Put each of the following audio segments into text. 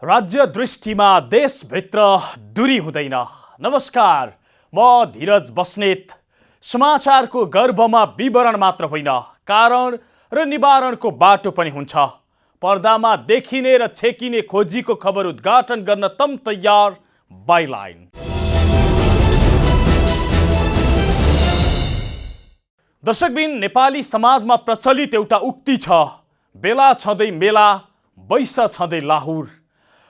राज्य दृष्टिमा देशभित्र दूरी हुँदैन। नमस्कार, म धीरज बस्नेत। समाचारको गर्भमा विवरण मात्र होइन, कारण र निवारणको बाटो पनि हुन्छ। पर्दामा देखिने र छेकिने खोजीको खबर उद्घाटन गर्न तम तयार बाइलाइन। दर्शकबिन, नेपाली समाजमा प्रचलित एउटा उक्ति छ, बेला छँदै मेला, बैस छँदै लाहुर।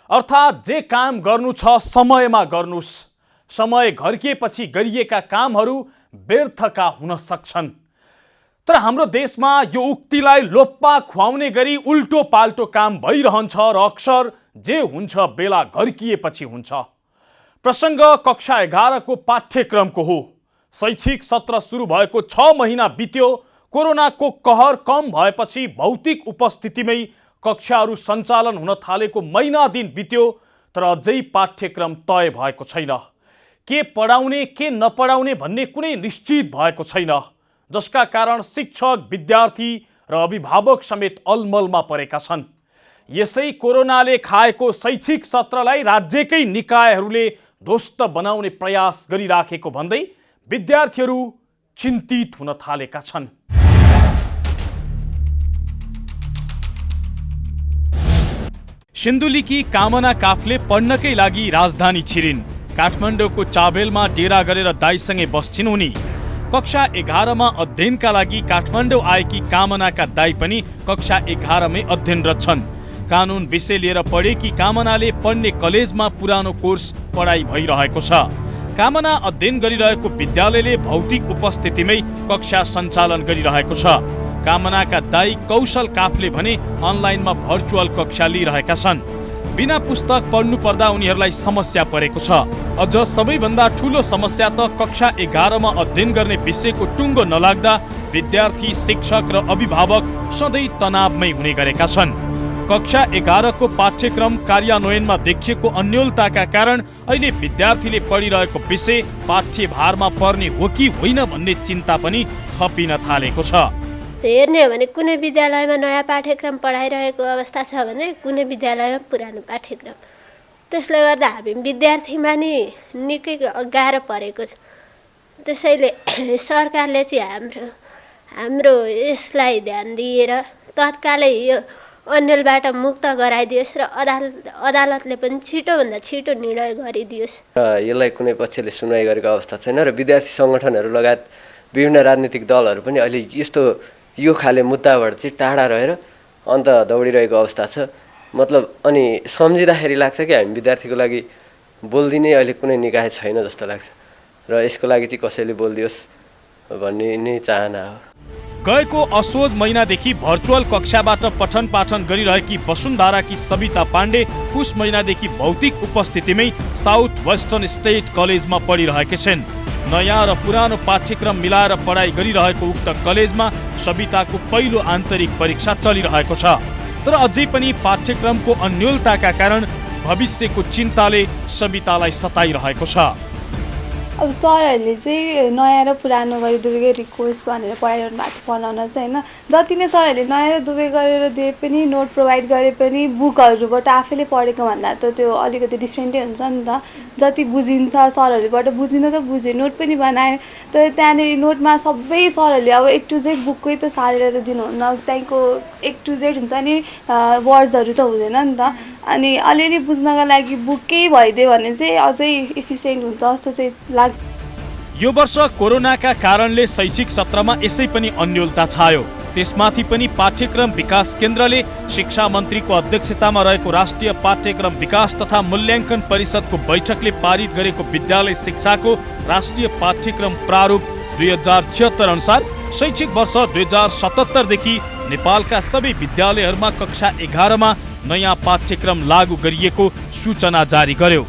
अर्थात् जे काम गर्नु छ समयमा गर्नुस्। समय घर्किएपछि गरिएका कामहरू व्यर्थका हुन सक्छन्। तर हाम्रो देशमा यो उक्तिलाई लोप्पा खुवाउने गरी उल्टो पाल्टो काम भइरहन्छ र अक्सर जे हुन्छ बेला घर्किएपछि हुन्छ। प्रसङ्ग कक्षा 11 को पाठ्यक्रमको हो। शैक्षिक सत्र सुरु भएको 6 महिना बित्यो। कोरोनाको कहर कम भएपछि भौतिक उपस्थितिमै कक्षाहरू सञ्चालन हुन थालेको महिना दिन बित्यो, तर अझै पाठ्यक्रम तय भएको छैन। के पढाउने के नपढाउने भन्ने कुनै निश्चित भएको छैन, जसका कारण शिक्षक, विद्यार्थी र अभिभावक समेत अलमलमा परेका छन्। यसै कोरोनाले खाएको शैक्षिक सत्रलाई राज्यकै निकायहरूले ध्वस्त बनाउने प्रयास गरिराखेको भन्दै विद्यार्थीहरू चिन्तित हुन थालेका छन्। सिन्धुलीकी कामना काफले पढ्नकै लागि राजधानी छिरिन्। काठमाडौँको चाबेलमा डेरा गरेर दाइसँगै बस्छिन् उनी। कक्षा 11 मा अध्ययनका लागि काठमाडौँ आएकी कामनाका दाइ पनि कक्षा 11 मै अध्ययनरत छन्। कानुन विषय लिएर पढेकी कामनाले पढ्ने कलेजमा पुरानो कोर्स पढाइ भइरहेको छ। कामना अध्ययन गरिरहेको विद्यालयले भौतिक उपस्थितिमै कक्षा सञ्चालन गरिरहेको छ। कामनाका दाइ कौशल काफले भने अनलाइनमा भर्चुअल कक्षा लिइरहेका छन्। बिना पुस्तक पढ्नु पर्दा उनीहरूलाई समस्या परेको छ। अझ सबैभन्दा ठूलो समस्या त कक्षा 11 मा अध्ययन गर्ने विषयको टुङ्गो नलाग्दा विद्यार्थी, शिक्षक र अभिभावक सधैँ तनावमै हुने गरेका छन्। कक्षा 11 को पाठ्यक्रम कार्यान्वयनमा देखिएको अन्योलताका कारण अहिले विद्यार्थीले पढिरहेको विषय पाठ्यभारमा पर्ने हो कि होइन भन्ने चिन्ता पनि थपिन थालेको छ। हेर्ने हो भने कुनै विद्यालयमा नयाँ पाठ्यक्रम पढाइरहेको अवस्था छ भने कुनै विद्यालयमा पुरानो पाठ्यक्रम। त्यसले गर्दा हामी विद्यार्थीमा नि निकै गाह्रो परेको छ। त्यसैले सरकारले चाहिँ हाम्रो यसलाई ध्यान दिएर तत्कालै यो अन्यलबाट मुक्त गराइदियोस् र अदालतले पनि छिटोभन्दा छिटो निर्णय गरिदियोस्। यसलाई कुनै पक्षले सुनवाई गरेको अवस्था छैन र विद्यार्थी सङ्गठनहरू लगायत विभिन्न राजनीतिक दलहरू पनि अहिले यस्तो यो खाले मुद्दाबाट चाहिँ टाढा रहेर अन्त दौडिरहेको अवस्था छ। मतलब अनि सम्झिँदाखेरि लाग्छ कि हामी विद्यार्थीको लागि बोलिदिने अहिले कुनै निकाय छैन जस्तो लाग्छ र यसको लागि चाहिँ कसैले बोलिदियोस् भन्ने नै चाहना हो। गएको असोज महिनादेखि भर्चुअल कक्षाबाट पठन पाठन गरिरहेकी वसुन्धराकी सविता पाण्डे पुष महिनादेखि भौतिक उपस्थितिमै साउथ वेस्टर्न स्टेट कलेजमा पढिरहेकी छिन्। नयाँ र पुरानो पाठ्यक्रम मिलाएर पढाइ गरिरहेको उक्त कलेजमा सविताको पहिलो आन्तरिक परीक्षा चलिरहेको छ। तर अझै पनि पाठ्यक्रमको अन्योलताका कारण भविष्यको चिन्ताले सवितालाई सताइरहेको छ। अब सरहरूले चाहिँ नयाँ र पुरानो गरी दुवै कोर्स भनेर पढाइरहनु भएको छ पढाउन चाहिँ होइन। जति नै सरहरूले नयाँ र दुवै गरेर दिए पनि, नोट प्रोभाइड गरे पनि बुकहरूबाट आफैले पढेको भन्दा त त्यो अलिकति डिफ्रेन्टै हुन्छ नि त। जति बुझिन्छ सरहरूबाट बुझिन त बुझे, नोट पनि बनायो। तर त्यहाँनिर नोटमा सबै सरहरूले अब A to Z बुककै त सारेर त दिनुहुन्न। त्यहाँको A to Z हुन्छ नि वर्ड्सहरू त हुँदैन नि त। अनि अलिअलि बुझ्नका लागि बुकै भइदियो भने चाहिँ अझै इफिसियन्ट हुन्छ जस्तो चाहिँ लाग्छ। यो वर्ष कोरोनाका कारणले शैक्षिक सत्रमा यसै पनि अन्योलता छायो। त्यसमाथि पनि पाठ्यक्रम विकास केन्द्रले शिक्षा मन्त्रीको अध्यक्षतामा रहेको राष्ट्रिय पाठ्यक्रम विकास तथा मूल्याङ्कन परिषदको बैठकले पारित गरेको विद्यालय शिक्षाको राष्ट्रिय पाठ्यक्रम प्रारूप 2076 अनुसार शैक्षिक वर्ष 2077 देखि नेपालका सबै विद्यालयहरूमा कक्षा 11 मा नयाँ पाठ्यक्रम लागू गरिएको सूचना जारी गर्यो।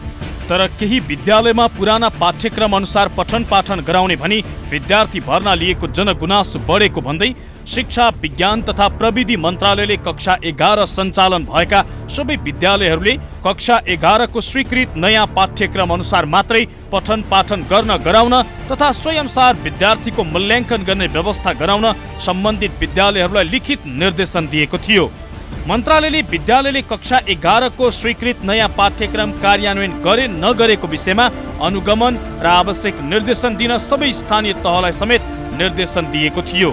तर केही विद्यालयमा पुराना पाठ्यक्रम अनुसार पठन पाठन गराउने भनी विद्यार्थी भर्ना लिएको जनगुनासो बढेको भन्दै शिक्षा, विज्ञान तथा प्रविधि मन्त्रालयले कक्षा 11 सञ्चालन भएका सबै विद्यालयहरूले कक्षा 11 को स्वीकृत नयाँ पाठ्यक्रम अनुसार मात्रै पठन पाठन गर्न गराउन तथा स्वयंसार विद्यार्थीको मूल्याङ्कन गर्ने व्यवस्था गराउन सम्बन्धित विद्यालयहरूलाई लिखित निर्देशन दिएको थियो। मन्त्रालयले विद्यालयले कक्षा 11 को स्वीकृत नयाँ पाठ्यक्रम कार्यान्वयन गरे नगरेको विषयमा अनुगमन र आवश्यक निर्देशन दिन सबै स्थानीय तहलाई समेत निर्देशन दिएको थियो।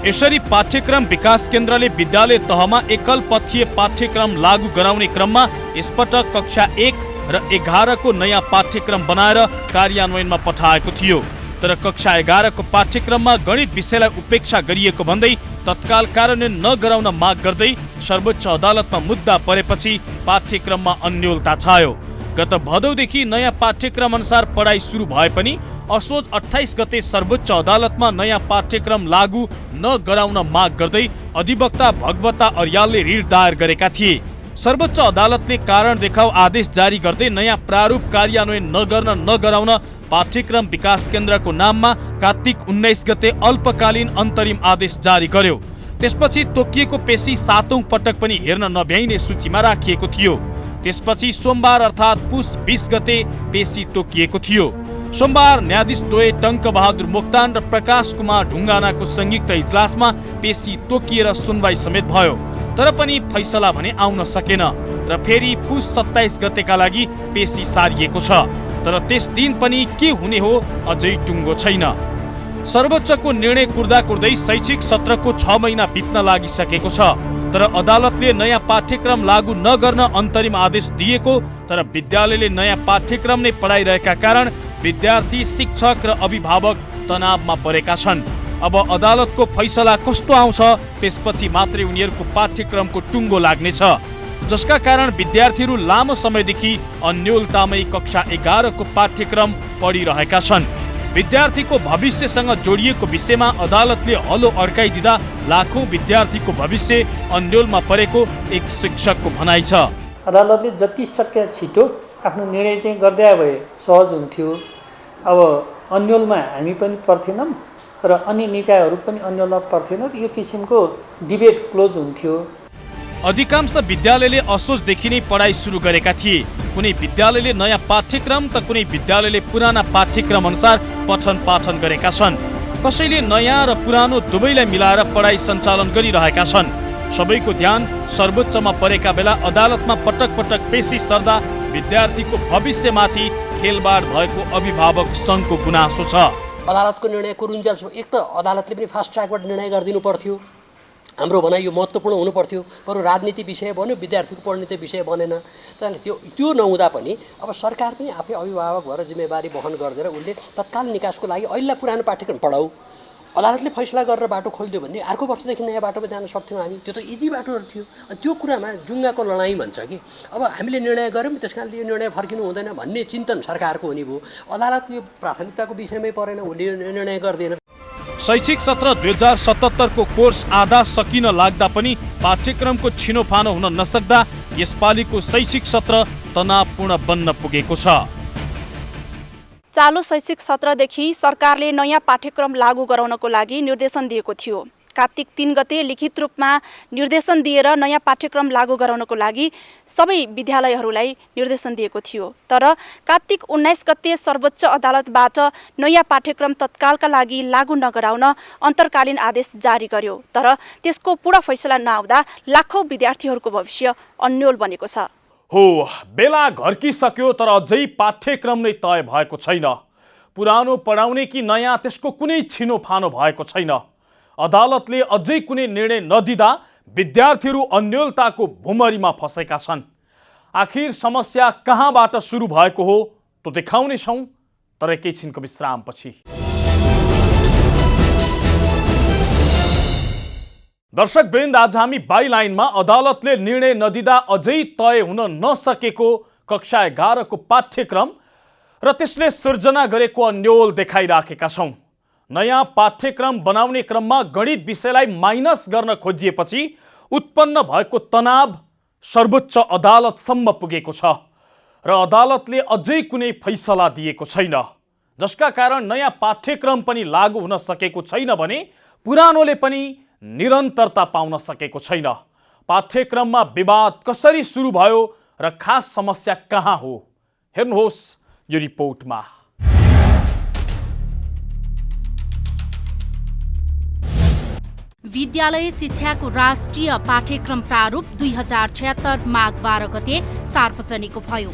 यसरी पाठ्यक्रम विकास केन्द्रले विद्यालय तहमा एकल पथीय पाठ्यक्रम लागू गराउने क्रममा यसपटक कक्षा 1 र 11 को नयाँ पाठ्यक्रम बनाएर कार्यान्वयनमा पठाएको थियो। तर कक्षा 11 को पाठ्यक्रममा गणित विषयलाई उपेक्षा गरिएको भन्दै तत्काल कार्यान्वयन नगराउन माग गर्दै सर्वोच्च अदालतमा मुद्दा परेपछि पाठ्यक्रममा अन्योलता छायो। गत भदौदेखि नयाँ पाठ्यक्रम अनुसार पढाइ सुरु भए पनि असोज 28 गते सर्वोच्च अदालतमा नयाँ पाठ्यक्रम लागू नगराउन माग गर्दै अधिवक्ता भगवता अर्यालले रिट दायर गरेका थिए। सर्वोच्च अदालतले कारण देखाउ आदेश जारी गर्दै नयाँ प्रारूप कार्यान्वयन नगराउन पाठ्यक्रम विकास केन्द्रको नाममा कार्तिक 19 गते अल्पकालीन अन्तरिम आदेश जारी गर्यो। त्यसपछि तोकिएको पेशी 7औं पटक पनि हेर्न नभ्याइने सूचीमा राखिएको थियो। त्यसपछि सोमबार अर्थात् पुस 20 गते पेशी तोकिएको थियो। सोमबार न्यायाधीश द्वय टङ्क बहादुर मोक्तान र प्रकाश कुमार ढुङ्गानाको संयुक्त इजलासमा पेशी तोकिएर सुनवाई समेत भयो। तर पनि फैसला भने आउन सकेन र फेरि पुस 27 गतेका लागि पेशी सारिएको छ। तर त्यस दिन पनि के हुने हो अझै टुङ्गो छैन। सर्वोच्चको निर्णय कुर्दै शैक्षिक सत्रको 6 महिना बित्न लागिसकेको छ। तर अदालतले नयाँ पाठ्यक्रम लागू नगर्न अन्तरिम आदेश दिएको, तर विद्यालयले नयाँ पाठ्यक्रम नै पढाइरहेका कारण विद्यार्थी, शिक्षक र अभिभावक तनावमा परेका छन्। अब अदालतको फैसला कस्तो आउँछ त्यसपछि मात्रै उनीहरूको पाठ्यक्रमको टुङ्गो लाग्नेछ, जसका कारण विद्यार्थीहरू लामो समयदेखि अन्योलतामै कक्षा 11 को पाठ्यक्रम पढिरहेका छन्। विद्यार्थीको भविष्यसँग जोडिएको विषयमा अदालतले हलो अड्काइदिँदा लाखौं विद्यार्थीको भविष्य अन्योलमा परेको एक शिक्षकको भनाइ छ। अदालतले जति सक्य छिटो आफ्नो निर्णय चाहिँ गर्दै भए सहज हुन्थ्यो। अब अन्योलमा हामी पनि पर्थेनौँ र अन्य निकायहरू पनि अन्योलमा पर्थेन। यो किसिमको डिबेट क्लोज हुन्थ्यो। अधिकांश विद्यालयले असोजदेखि नै पढाइ सुरु गरेका थिए। कुनै विद्यालयले नयाँ पाठ्यक्रम त कुनै विद्यालयले पुराना पाठ्यक्रम अनुसार पठन पाठन गरेका छन्। कसैले नयाँ र पुरानो दुवैलाई मिलाएर पढाइ सञ्चालन गरिरहेका छन्। सबैको ध्यान सर्वोच्चमा परेका बेला अदालतमा पटक पटक पेशी सर्दा विद्यार्थीको भविष्यमाथि खेलबाड भएको अभिभावक सङ्घको गुनासो छ। अदालतको निर्णय कुरुन्जेलसम्म एक त अदालतले पनि फास्ट ट्र्याकबाट निर्णय गरिदिनु पर्थ्यो। हाम्रो भनाइ यो महत्त्वपूर्ण हुनु पर्थ्यो। बरु राजनीति विषय बन्यो, विद्यार्थीको पढ्ने चाहिँ विषय बनेन। त्यसले त्यो नहुँदा पनि अब सरकार पनि आफै अभिभावक भएर जिम्मेवारी वहन गरिदिएर उसले तत्काल निकासको लागि अहिले पुरानो पाठ्यक्रम पढाऊ। अदालतले फैसला गरेर बाटो खोलिदियो भने अर्को वर्षदेखि नयाँ बाटोमा जान सक्थ्यौँ हामी। त्यो त इजी बाटोहरू थियो। अनि त्यो कुरामा जुङ्गाको लडाइँ भन्छ कि अब हामीले निर्णय गऱ्यौँ, त्यस कारणले यो निर्णय फर्किनु हुँदैन भन्ने चिन्तन सरकारको हुने भयो। अदालत यो प्राथमिकताको विषयमै परेन, उसले निर्णय गर्दैन। शैक्षिक सत्र 2077 को कोर्स आधा सकिन लाग्दा पनि पाठ्यक्रमको छिनोफानो हुन नसक्दा यसपालिको शैक्षिक सत्र तनावपूर्ण बन्न पुगेको छ। चालु शैक्षिक सत्रदेखि सरकारले नयाँ पाठ्यक्रम लागू गराउनको लागि निर्देशन दिएको थियो। कार्तिक 3 गते लिखित रूपमा निर्देशन दिएर नयाँ पाठ्यक्रम लागू गराउनको लागि सबै विद्यालयहरूलाई निर्देशन दिएको थियो। तर कार्तिक 19 गते सर्वोच्च अदालतबाट नयाँ पाठ्यक्रम तत्कालका लागि लागू नगराउन अन्तर्कालीन आदेश जारी गर्यो। तर त्यसको पूरा फैसला नआउँदा लाखौं विद्यार्थीहरूको भविष्य अन्योल बनेको छ। हो, बेला घर्किसक्यो तर अझै पाठ्यक्रम नै तय भएको छैन। पुरानो पढाउने कि नयाँ त्यसको कुनै छिनोफानो भएको छैन। अदालतले अझै कुनै निर्णय नदिँदा विद्यार्थीहरू अन्योलताको भुमरीमा फसेका छन्। आखिर समस्या कहाँबाट सुरु भएको हो त देखाउने छौं, तर एकैछिनको विश्रामपछि। दर्शकवृन्द, आज हामी बाइलाइनमा अदालतले निर्णय नदिँदा अझै तय हुन नसकेको कक्षा 11 को पाठ्यक्रम र त्यसले सृजना गरेको अन्योल देखाइराखेका छौं। नयाँ पाठ्यक्रम बनाउने क्रममा गणित विषयलाई माइनस गर्न खोजिएपछि उत्पन्न भएको तनाव सर्वोच्च अदालतसम्म पुगेको छ र अदालतले अझै कुनै फैसला दिएको छैन, जसका कारण नयाँ पाठ्यक्रम पनि लागू हुन सकेको छैन भने पुरानोले पनि निरन्तरता पाउन सकेको छैन। पाठ्यक्रममा विवाद कसरी सुरु भयो र खास समस्या कहाँ हो, हेर्नुहोस् यो रिपोर्टमा। विद्यालय शिक्षाको राष्ट्रिय पाठ्यक्रम प्रारूप 2076 माघ 12 गते सार्वजनिक भयो।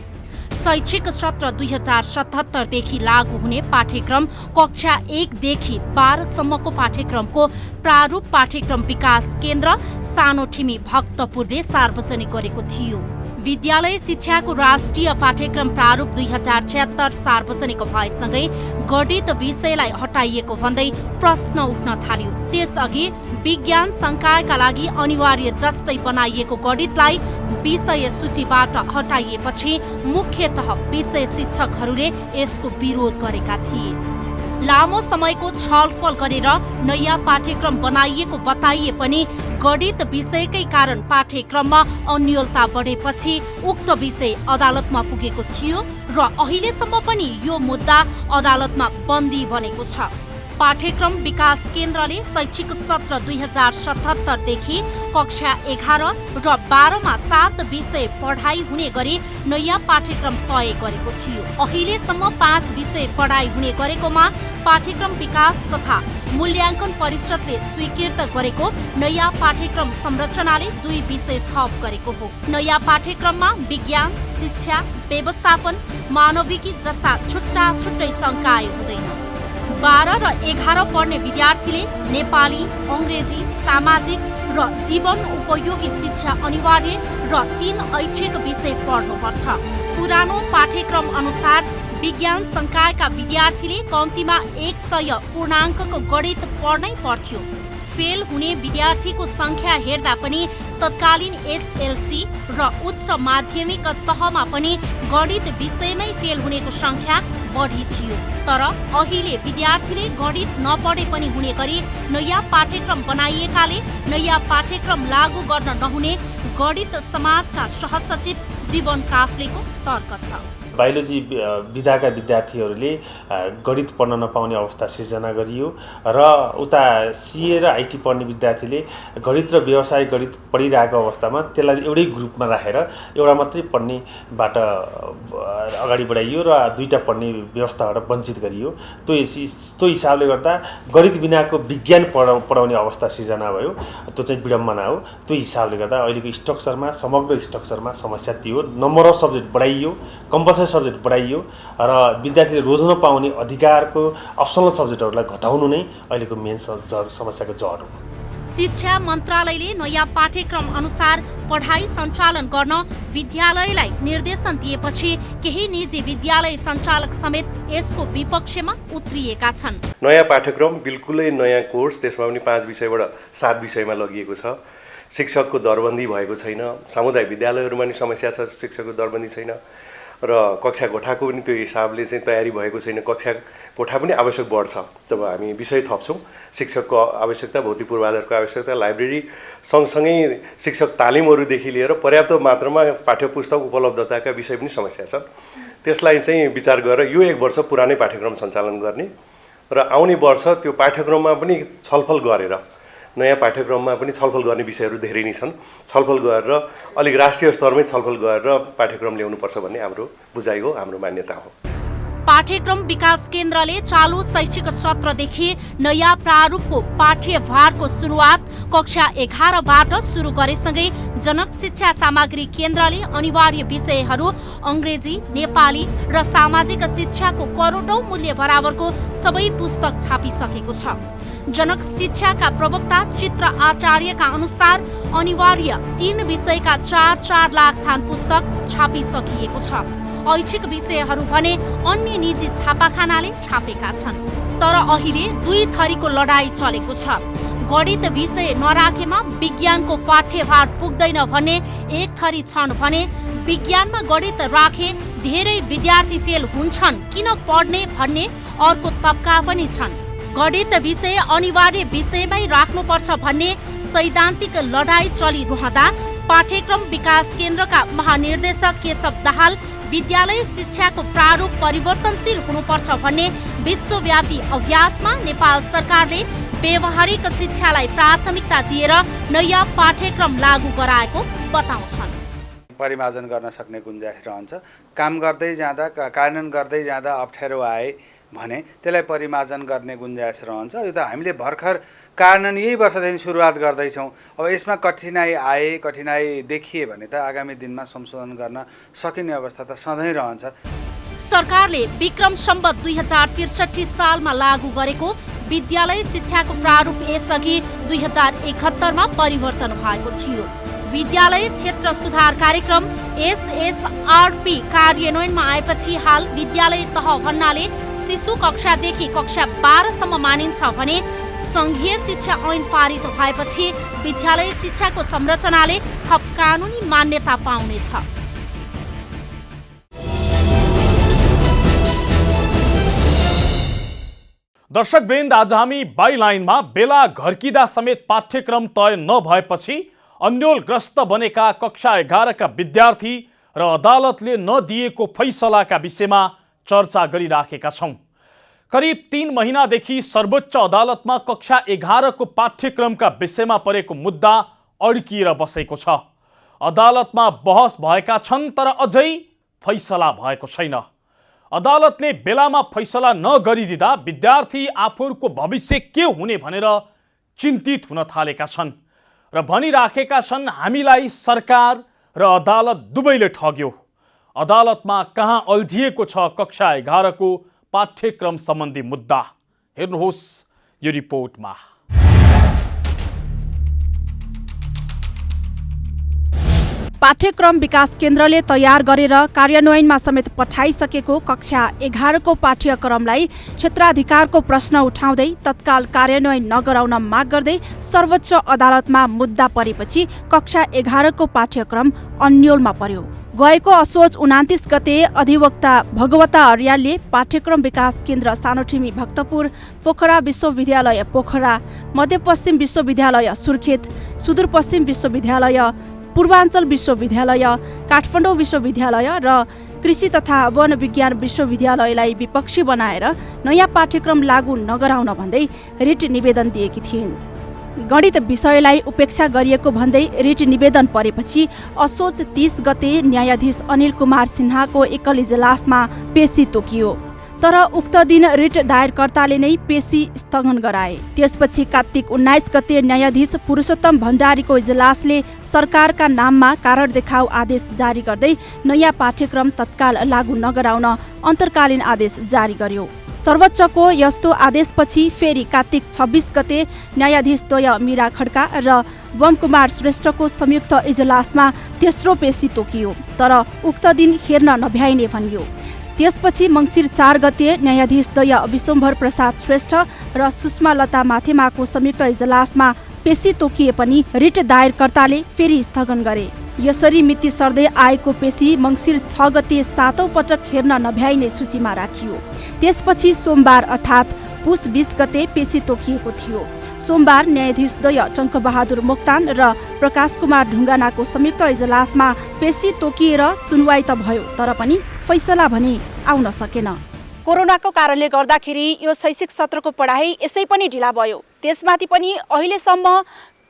शैक्षिक सत्र 2077 देखि लागू हुने पाठ्यक्रम कक्षा 1 देखि 12 सम्मको पाठ्यक्रमको प्रारूप पाठ्यक्रम विकास केन्द्र सानोठिमी भक्तपुरले सार्वजनिक गरेको थियो। विद्यालय शिक्षाको राष्ट्रिय पाठ्यक्रम प्रारूप 2076 सार्वजनिक भएसँगै गणित विषयलाई हटाइएको भन्दै प्रश्न उठ्न थाल्यो। त्यसअघि विज्ञान संकायका लागि अनिवार्य जस्तै बनाइएको गणितलाई विषय सूचीबाट हटाइएपछि मुख्यतः विषय शिक्षकहरूले यसको विरोध गरेका थिए। लामो समयको छलफल गरेर नयाँ पाठ्यक्रम बनाइएको बताइए पनि गणित विषयकै कारण पाठ्यक्रममा अन्योलता बढेपछि उक्त विषय अदालतमा पुगेको थियो र अहिलेसम्म पनि यो मुद्दा अदालतमा बन्दी बनेको छ। पाठ्यक्रम विकास केन्द्रले शैक्षिक सत्र 2077 देखि कक्षा 11 र 12 मा 7 विषय पढाइ हुने गरी नयाँ पाठ्यक्रम तय गरेको थियो। अहिलेसम्म 5 विषय पढाइ हुने गरेकोमा पाठ्यक्रम विकास तथा मूल्याङ्कन परिषदले स्वीकृत गरेको नयाँ पाठ्यक्रम संरचनाले 2 विषय थप गरेको हो। नयाँ पाठ्यक्रममा विज्ञान, शिक्षा, व्यवस्थापन, मानविकी जस्ता छुट्टा छुट्टै संकाय हुँदैन। 12 र 11 पढ्ने विद्यार्थीले नेपाली, अङ्ग्रेजी, सामाजिक र जीवन उपयोगी शिक्षा अनिवार्य र 3 ऐच्छिक विषय पढ्नुपर्छ। पुरानो पाठ्यक्रम अनुसार विज्ञान संकायका विद्यार्थीले कम्तीमा 100 पूर्णाङ्कको गणित पढ्नै पर्थ्यो। फेल हुने विद्यार्थीको संख्या हेर्दा पनि तत्कालीन एसएलसी र उच्च माध्यमिक तहमा पनि गणित विषयमै फेल हुनेको संख्या बढी थियो। तर अहिले विद्यार्थीले गणित नपढे पनि हुने गरी नयाँ पाठ्यक्रम बनाइएकाले नयाँ पाठ्यक्रम लागू गर्न नहुने गणित समाजका सहसचिव जीवन काफ्लेको तर्क छ। बायोलोजी विधाका विद्यार्थीहरूले गणित पढ्न नपाउने अवस्था सिर्जना गरियो र उता सिए र आइटी पढ्ने विद्यार्थीले गणित र व्यवसायिक गणित पढिरहेको अवस्थामा त्यसलाई एउटै ग्रुपमा राखेर एउटा मात्रै पढ्नेबाट अगाडि बढाइयो र 2टा पढ्ने व्यवस्थाबाट वञ्चित गरियो। त्यो हिसाबले गर्दा गणित बिनाको विज्ञान पढाउने अवस्था सिर्जना भयो। त्यो चाहिँ विडम्बना हो। त्यो हिसाबले गर्दा अहिलेको स्ट्रक्चरमा समग्र स्ट्रक्चरमा समस्या त्यो हो। नम्बर अफ सब्जेक्ट बढाइयो, कम्पलसरी सब्जेक्ट बढाइयो र विद्यार्थीले रोज्न पाउने अधिकारको अप्सनल सब्जेक्टहरूलाई घटाउनु नै अहिलेको मेन समस्याको जड हो। शिक्षा मन्त्रालयले नयाँ पाठ्यक्रम अनुसार पढाइ सञ्चालन गर्न विद्यालयलाई निर्देशन दिएपछि केही निजी विद्यालय सञ्चालक समेत यसको विपक्षमा उत्रिएका छन्। नयाँ पाठ्यक्रम बिल्कुलै नयाँ कोर्स, त्यसमा पनि 5 विषयबाट 7 विषयमा लगिएको छ। शिक्षकको दरबन्दी भएको छैन। सामुदायिक विद्यालयहरूमा पनि समस्या छ, शिक्षकको दरबन्दी छैन र कक्षा कोठाको पनि त्यो हिसाबले चाहिँ तयारी भएको छैन। कक्षा कोठा पनि आवश्यक बढ्छ जब हामी विषय थप्छौँ। शिक्षकको आवश्यकता, भौतिक पूर्वाधारको आवश्यकता, लाइब्रेरी सँगसँगै शिक्षक तालिमहरूदेखि लिएर पर्याप्त मात्रामा पाठ्यपुस्तक उपलब्धताका विषय पनि समस्या छ। त्यसलाई चाहिँ विचार गरेर यो 1 वर्ष पुरानै पाठ्यक्रम सञ्चालन गर्ने र आउने वर्ष त्यो पाठ्यक्रममा पनि छलफल गरेर नयाँ पाठ्यक्रममा पनि छलफल गर्ने विषयहरू धेरै नै छन्। छलफल गरेर अलिक राष्ट्रिय स्तरमै छलफल गरेर पाठ्यक्रम ल्याउनुपर्छ भन्ने हाम्रो बुझाइ हो, हाम्रो मान्यता हो। पाठ्यक्रम विकास केन्द्रले चालु शैक्षिक सत्रदेखि नयाँ प्रारूपको पाठ्यभारको सुरुवात कक्षा 11बाट सुरु गरेसँगै जनक शिक्षा सामग्री केन्द्रले अनिवार्य विषयहरू अङ्ग्रेजी, नेपाली र सामाजिक शिक्षाको करोडौँ मूल्य बराबरको सबै पुस्तक छापिसकेको छ। जनक शिक्षाका प्रवक्ता चित्र आचार्यका अनुसार अनिवार्य 3 विषयका 4-4 लाख थान पुस्तक छापिसकिएको छ। ऐच्छिक विषयहरू भने अन्य निजी छापाखानाले छापेका छन्। तर अहिले 2 थरीको लडाई चलेको छ। गणित विषय नराखेमा विज्ञानको पाठ्यभार पुग्दैन भन्ने एक थरी छन् भने विज्ञानमा गणित राखे धेरै विद्यार्थी फेल हुन्छन् किन पढ्ने भन्ने अर्को तबका पनि छन्। गणित विषय अनिवार्य विषयमै राख्नुपर्छ भन्ने सैद्धान्तिक लडाई चलिरहँदा पाठ्यक्रम विकास केन्द्रका महानिर्देशक केशव दाहाल विद्यालय शिक्षाको प्रारूप परिवर्तनशील हुनुपर्छ भन्ने विश्वव्यापी अभ्यासमा नेपाल सरकारले व्यवहारिक शिक्षालाई प्राथमिकता दिएर नयाँ पाठ्यक्रम लागू गराएको बताउँछन्। परिमार्जन गर्न सक्ने गुन्जाइस रहन्छ। काम गर्दै जाँदा, कार्यान्वयन गर्दै जाँदा अप्ठ्यारो आए भने त्यसलाई परिमार्जन गर्ने गुन्जाइस रहन्छ। यो त हामीले भर्खर कार्यान्वयन यही वर्षदेखि सुरुवात गर्दैछौँ। अब यसमा कठिनाई देखिए भने त आगामी दिनमा संशोधन गर्न सकिने अवस्था त सधैँ रहन्छ। सरकारले विक्रम सम्वत 2063 सालमा लागू गरेको विद्यालय शिक्षाको प्रारूप यसअघि 2071 मा परिवर्तन भएको थियो। विद्यालय क्षेत्र सुधार कार्यक्रम SSRP कार्यान्वयनमा आएपछि हाल विद्यालय तह भन्नाले शिशु कक्षादेखि कक्षा 12 सम्म मानिन्छ भने सङ्घीय शिक्षा ऐन पारित भएपछि विद्यालय शिक्षाको संरचनाले थप कानुनी मान्यता पाउनेछ। दर्शकवृन्द, आज हामी बाइलाइनमा बेला घर्किँदा समेत पाठ्यक्रम तय नभएपछि अन्योलग्रस्त बनेका कक्षा 11 का विद्यार्थी र अदालतले नदिएको फैसलाका विषयमा चर्चा गरिराखेका छौं। करिब 3 महिनादेखि सर्वोच्च अदालतमा कक्षा 11 को पाठ्यक्रमका विषयमा परेको मुद्दा अड्किएर बसेको छ। अदालतमा बहस भएका छन् तर अझै फैसला भएको छैन। अदालतले बेलामा फैसला नगरिदिँदा विद्यार्थी आफूहरूको भविष्य के हुने भनेर चिन्तित हुन थालेका छन् र भनिराखेका छन्, हामीलाई सरकार र अदालत दुवैले ठग्यो। अदालतमा कहाँ अल्झिएको छ कक्षा 11 को पाठ्यक्रम सम्बन्धी मुद्दा? हेर्नुहोस् यो रिपोर्टमा। पाठ्यक्रम विकास केन्द्रले तयार गरेर कार्यान्वयनमा समेत पठाइसकेको कक्षा 11 को पाठ्यक्रमलाई क्षेत्राधिकारको प्रश्न उठाउँदै तत्काल कार्यान्वयन नगराउन माग गर्दै सर्वोच्च अदालतमा मुद्दा परेपछि कक्षा 11 को पाठ्यक्रम अन्योलमा पर्यो। गएको असोज 29 गते अधिवक्ता भगवता अर्यालले पाठ्यक्रम विकास केन्द्र सानोठिमी भक्तपुर, पोखरा विश्वविद्यालय पोखरा, मध्यपश्चिम विश्वविद्यालय सुर्खेत, सुदूरपश्चिम विश्वविद्यालय, पूर्वाञ्चल विश्वविद्यालय, काठमाडौँ विश्वविद्यालय र कृषि तथा वन विज्ञान विश्वविद्यालयलाई विपक्षी बनाएर नयाँ पाठ्यक्रम लागू नगराउन भन्दै रिट निवेदन दिएकी थिइन्। गणित विषयलाई उपेक्षा गरिएको भन्दै रिट निवेदन परेपछि असोज 30 गते न्यायाधीश अनिल कुमार सिन्हाको एकल इजलासमा पेशी तोकियो। तर उक्त दिन रिट दायरकर्ताले नै पेशी स्थगन गराए। त्यसपछि कार्तिक 19 गते न्यायाधीश पुरुषोत्तम भण्डारीको इजलासले सरकारका नाममा कारण देखाउ आदेश जारी गर्दै नयाँ पाठ्यक्रम तत्काल लागू नगराउन अन्तर्कालीन आदेश जारी गर्यो। सर्वोच्चको यस्तो आदेशपछि फेरि कार्तिक 26 गते न्यायाधीश द्वय मीरा खड्का र वमकुमार श्रेष्ठको संयुक्त इजलासमा तेस्रो पेशी तोकियो, तर उक्त दिन हेर्न नभ्याइने भनियो। त्यसपछि मङ्सिर 4 गते न्यायाधीश द्वय विश्वम्भर प्रसाद श्रेष्ठ र सुषमा लता माथेमाको संयुक्त इजलासमा पेशी तोकिए पनि रिट दायरकर्ताले फेरि स्थगन गरे। यसरी मिति सर्दै आएको पेशी मङ्सिर 6 गते 7औं पटक हेर्न नभ्याइने सूचीमा राखियो। त्यसपछि सोमबार अर्थात् पुस 20 गते पेशी तोकिएको थियो। सोमबार न्यायाधीश द्वय टङ्कबहादुर मोक्तान र प्रकाश कुमार ढुङ्गानाको संयुक्त इजलासमा पेशी तोकिएर सुनवाई त भयो, तर पनि फैसला भने आउन सकेन। कोरोनाको कारणले गर्दाखेरि यो शैक्षिक सत्रको पढाइ यसै पनि ढिला भयो। त्यसमाथि पनि अहिलेसम्म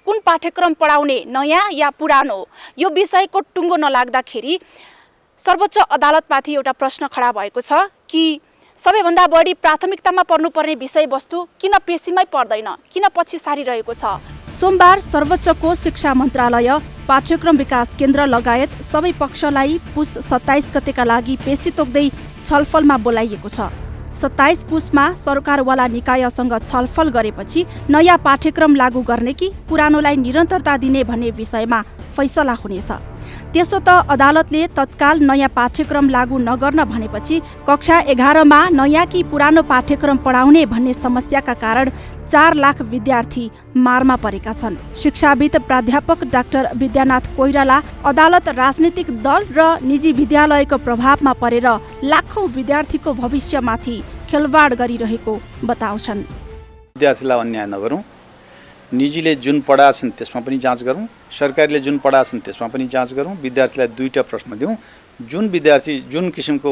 कुन पाठ्यक्रम पढाउने, नयाँ या पुरानो, यो विषयको टुङ्गो नलाग्दाखेरि सर्वोच्च अदालतमाथि एउटा प्रश्न खडा भएको छ कि सबैभन्दा बढी प्राथमिकतामा पर्नुपर्ने विषयवस्तु किन पेशीमै पर्दैन, किन पछि सारिरहेको छ। सोमबार सर्वोच्चको शिक्षा मन्त्रालय, पाठ्यक्रम विकास केन्द्र लगायत सबै पक्षलाई पुस 27 गतेका लागि पेशी तोक्दै छलफलमा बोलाइएको छ। 27 पुसमा सरकारवाला निकायसँग छलफल गरेपछि नयाँ पाठ्यक्रम लागू गर्ने कि पुरानोलाई निरन्तरता दिने भन्ने विषयमा फैसला हुनेछ। त्यसो त अदालतले तत्काल नयाँ पाठ्यक्रम लागू नगर्न भनेपछि कक्षा 11 मा नयाँ कि पुरानो पाठ्यक्रम पढाउने भन्ने समस्याका कारण 4 लाख विद्यार्थी मारमा परेका छन्। शिक्षाविद प्राध्यापक डाक्टर विद्यानाथ कोइराला अदालत राजनीतिक दल र निजी विद्यालयको प्रभावमा परेर लाखौं विद्यार्थीको भविष्यमाथि खेलवाड गरिरहेको बताउँछन्। विद्यार्थीलाई अन्याय नगरौँ, निजीले जुन पढाएछन् त्यसमा पनि जाँच गरौँ, सरकारले जुन पढाएछन् त्यसमा पनि जाँच गरौँ। विद्यार्थीलाई दुईटा प्रश्न दिउँ, जुन विद्यार्थी जुन किसिमको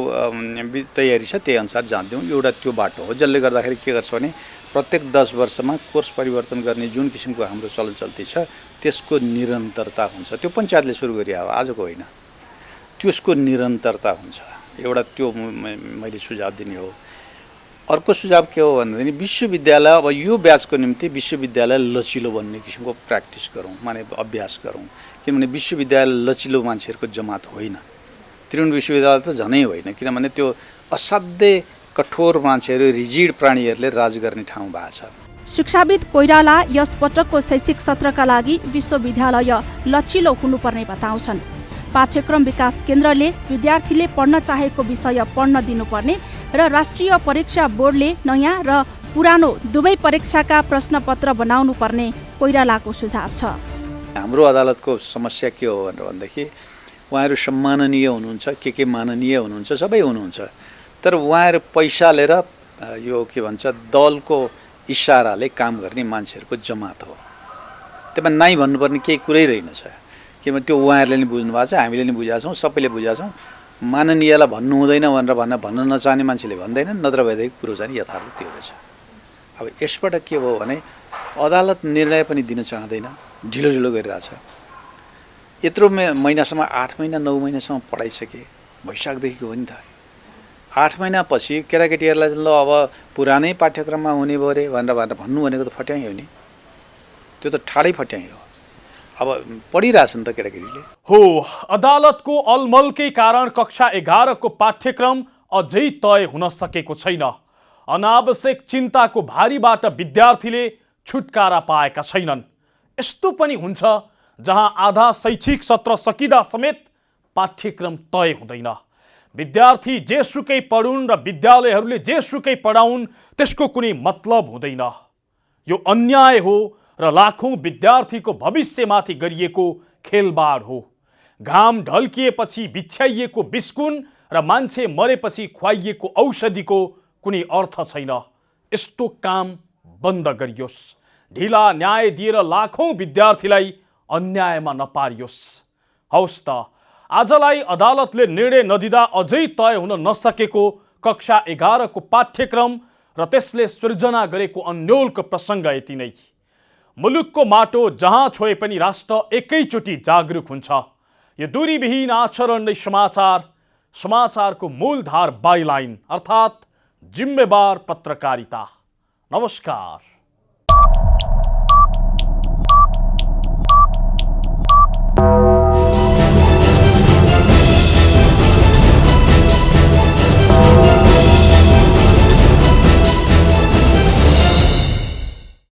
तयारी छ त्यही अनुसार जाँच दिउँ। एउटा त्यो बाटो हो जसले गर्दाखेरि के गर्छ भने प्रत्येक 10 वर्षमा कोर्स परिवर्तन गर्ने जुन किसिमको हाम्रो चलनचल्ती छ त्यसको निरन्तरता हुन्छ। त्यो पञ्चायतले सुरु गरे हो, आजको होइन, त्यसको निरन्तरता हुन्छ। एउटा त्यो मैले सुझाव दिने हो। अर्को सुझाव के हो भनेदेखि विश्वविद्यालय अब यो ब्याचको निम्ति विश्वविद्यालय लचिलो बन्ने किसिमको प्र्याक्टिस गरौँ, माने अभ्यास गरौँ। किनभने विश्वविद्यालय लचिलो मान्छेहरूको जमात होइन, त्रिभुवन विश्वविद्यालय त झनै होइन, किनभने त्यो असाध्यै कठोर मान्छेहरू, रिजिड प्राणीहरूले राज गर्ने ठाउँ भएको छ। शिक्षाविद कोइराला यस पटकको शैक्षिक सत्रका लागि विश्वविद्यालय लचिलो हुनुपर्ने बताउँछन्। पाठ्यक्रम विकास केन्द्रले विद्यार्थीले पढ्न चाहेको विषय पढ्न दिनुपर्ने र राष्ट्रिय परीक्षा बोर्डले नयाँ र पुरानो दुवै परीक्षाका प्रश्नपत्र बनाउनु पर्ने कोइरालाको सुझाव छ। हाम्रो अदालतको समस्या के हो भनेदेखि उहाँहरू सम्माननीय हुनुहुन्छ, के माननीय हुनुहुन्छ, सबै हुनुहुन्छ, तर उहाँहरू पैसा लिएर यो के भन्छ दलको इसाराले काम गर्ने मान्छेहरूको जमात हो। त्यसमा नाइ भन्नुपर्ने केही कुरै रहेनछ, किनभने त्यो उहाँहरूले नि बुझ्नु भएको छ, हामीले नि बुझाएको छौँ, सबैले बुझाएको छौँ। माननीयलाई भन्नु हुँदैन भनेर भन्न नचाहने मान्छेले भन्दैनन्, नत्र भएदेखि कुरो चाहिँ यथार्थ त्यो रहेछ। अब यसबाट के भयो भने अदालत निर्णय पनि दिन चाहँदैन, ढिलो गरिरहेछ। यत्रो महिनासम्म 8 महिना 9 महिनासम्म पढाइसके, वैशाखदेखिको हो नि त। 8 महिनापछि केटाकेटीहरूलाई ल अब पुरानै पाठ्यक्रममा हुने भयो अरे भनेर भन्नु भनेको त फट्याइ हो नि, त्यो त ठाडै फट्याइ हो। अब पढिरहेछन् त केटाकेटीले। हो, अदालतको अलमलकै कारण कक्षा 11 को पाठ्यक्रम अझै तय हुन सकेको छैन। अनावश्यक चिन्ताको भारीबाट विद्यार्थीले छुटकारा पाएका छैनन्। यस्तो पनि हुन्छ जहाँ आधा शैक्षिक सत्र सकिँदा समेत पाठ्यक्रम तय हुँदैन। विद्यार्थी जेसुकै पढुन् र विद्यालयहरूले जेसुकै पढाउन् त्यसको कुनै मतलब हुँदैन। यो अन्याय हो र लाखौं विद्यार्थीको भविष्यमाथि गरिएको खेलबाड हो। घाम ढल्किएपछि बिछ्याइएको बिस्कुन र मान्छे मरेपछि खुवाइएको औषधिको कुनै अर्थ छैन। यस्तो काम बन्द गरियोस्। ढिला न्याय दिएर लाखौं विद्यार्थीलाई अन्यायमा नपारियोस्। हौस् त, आजलाई अदालतले निर्णय नदिँदा अझै तय हुन नसकेको कक्षा 11 को पाठ्यक्रम र त्यसले सृजना गरेको अन्योलको प्रसङ्ग यति नै। मुलुकको माटो जहाँ छोए पनि राष्ट्र एकैचोटि जागरुक हुन्छ। यो दूरीविहीन आचरण नै समाचारको मूलधार बाइलाइन अर्थात् जिम्मेवार पत्रकारिता। नमस्कार।